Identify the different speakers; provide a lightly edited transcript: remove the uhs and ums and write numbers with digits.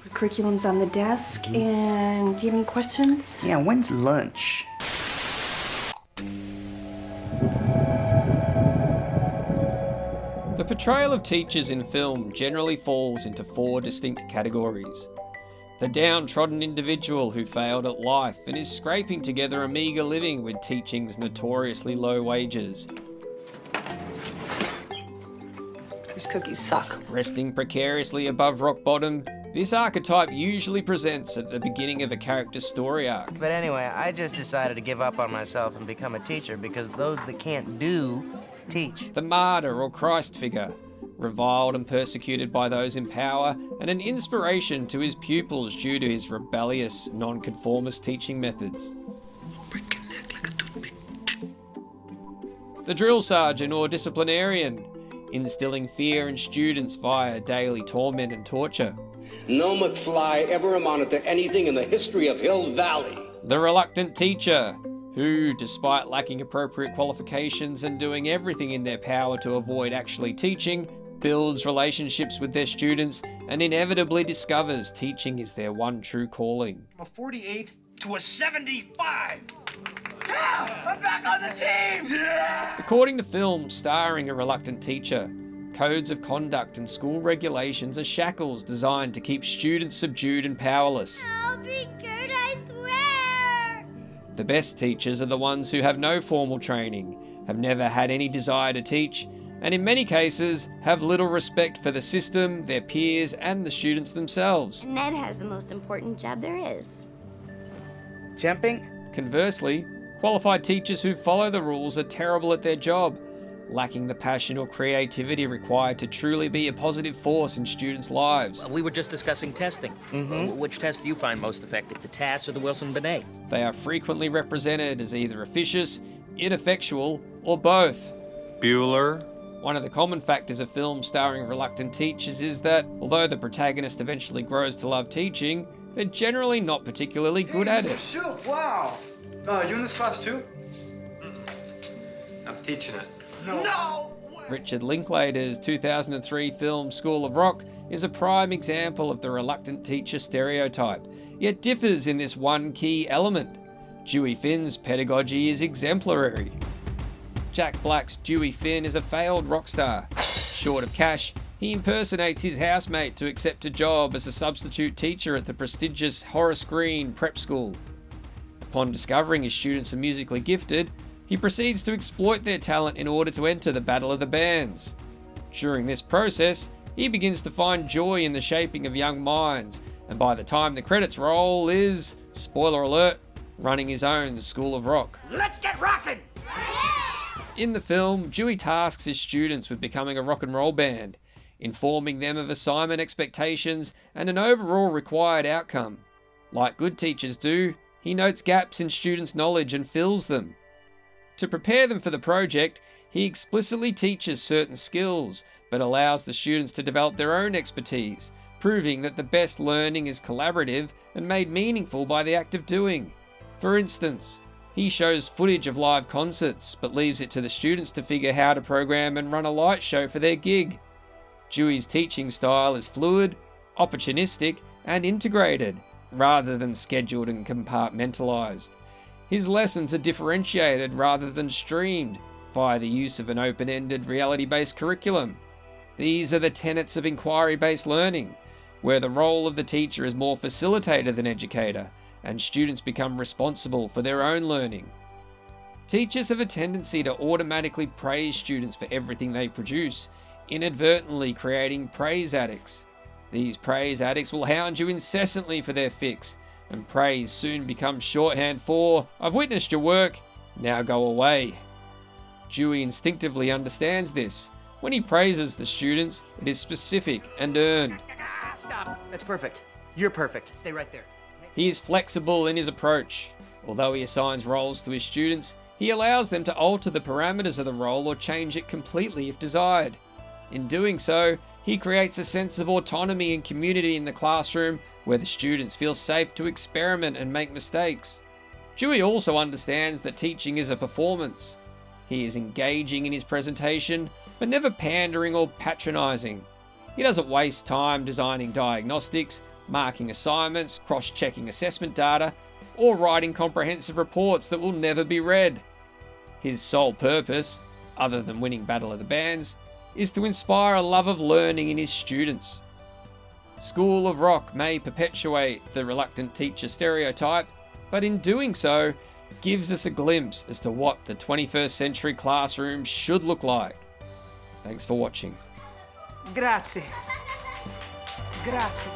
Speaker 1: The curriculum's on the desk, and do you have any questions?
Speaker 2: Yeah, when's lunch?
Speaker 3: The portrayal of teachers in film generally falls into four distinct categories. The downtrodden individual who failed at life and is scraping together a meagre living with teaching's notoriously low wages.
Speaker 1: These cookies suck.
Speaker 3: Resting precariously above rock bottom, this archetype usually presents at the beginning of a character's story arc.
Speaker 4: But anyway, I just decided to give up on myself and become a teacher because those that can't do, teach.
Speaker 3: The martyr or Christ figure, reviled and persecuted by those in power, and an inspiration to his pupils due to his rebellious, nonconformist teaching methods.
Speaker 2: Break your neck like a toothpick.
Speaker 3: The drill sergeant or disciplinarian, instilling fear in students via daily torment and torture.
Speaker 5: No McFly ever amounted to anything in the history of Hill Valley.
Speaker 3: The reluctant teacher, who, despite lacking appropriate qualifications and doing everything in their power to avoid actually teaching, builds relationships with their students and inevitably discovers teaching is their one true calling.
Speaker 6: From a 48 to a 75! Yeah! I'm back on the team! Yeah!
Speaker 3: According to films starring a reluctant teacher, codes of conduct and school regulations are shackles designed to keep students subdued and powerless.
Speaker 7: I'll be good, I swear!
Speaker 3: The best teachers are the ones who have no formal training, have never had any desire to teach, and in many cases have little respect for the system, their peers, and the students themselves.
Speaker 7: Ned has the most important job there is.
Speaker 2: Temping?
Speaker 3: Conversely, qualified teachers who follow the rules are terrible at their job, lacking the passion or creativity required to truly be a positive force in students' lives.
Speaker 8: We were just discussing testing. Which test do you find most effective, the TAS or the Wilson-Binet?
Speaker 3: They are frequently represented as either officious, ineffectual, or both.
Speaker 9: Bueller.
Speaker 3: One of the common factors of films starring reluctant teachers is that, although the protagonist eventually grows to love teaching, they're generally not particularly good at it.
Speaker 6: Shoot, wow! You in this class too?
Speaker 9: I'm teaching it.
Speaker 6: No!
Speaker 3: Richard Linklater's 2003 film School of Rock is a prime example of the reluctant teacher stereotype, yet differs in this one key element. Dewey Finn's pedagogy is exemplary. Jack Black's Dewey Finn is a failed rock star. Short of cash, he impersonates his housemate to accept a job as a substitute teacher at the prestigious Horace Green prep school. Upon discovering his students are musically gifted, he proceeds to exploit their talent in order to enter the Battle of the Bands. During this process, he begins to find joy in the shaping of young minds, and by the time the credits roll is, spoiler alert, running his own School of Rock.
Speaker 6: Let's get rockin'!
Speaker 3: In the film, Dewey tasks his students with becoming a rock and roll band, informing them of assignment expectations and an overall required outcome. Like good teachers do, he notes gaps in students' knowledge and fills them. To prepare them for the project, he explicitly teaches certain skills, but allows the students to develop their own expertise, proving that the best learning is collaborative and made meaningful by the act of doing. For instance, he shows footage of live concerts, but leaves it to the students to figure how to program and run a light show for their gig. Dewey's teaching style is fluid, opportunistic, and integrated, rather than scheduled and compartmentalized. His lessons are differentiated rather than streamed, via the use of an open-ended, reality-based curriculum. These are the tenets of inquiry-based learning, where the role of the teacher is more facilitator than educator, and students become responsible for their own learning. Teachers have a tendency to automatically praise students for everything they produce, inadvertently creating praise addicts. These praise addicts will hound you incessantly for their fix, and praise soon becomes shorthand for, "I've witnessed your work, now go away." Dewey instinctively understands this. When he praises the students, it is specific and earned.
Speaker 4: Stop. That's perfect. You're perfect. Stay right there.
Speaker 3: He is flexible in his approach. Although he assigns roles to his students, he allows them to alter the parameters of the role or change it completely if desired. In doing so, he creates a sense of autonomy and community in the classroom where the students feel safe to experiment and make mistakes. Dewey also understands that teaching is a performance. He is engaging in his presentation, but never pandering or patronizing. He doesn't waste time designing diagnostics, marking assignments, cross-checking assessment data, or writing comprehensive reports that will never be read. His sole purpose, other than winning Battle of the Bands, is to inspire a love of learning in his students. School of Rock may perpetuate the reluctant teacher stereotype, but in doing so, gives us a glimpse as to what the 21st century classroom should look like. Thanks for watching.
Speaker 2: Grazie. Grazie.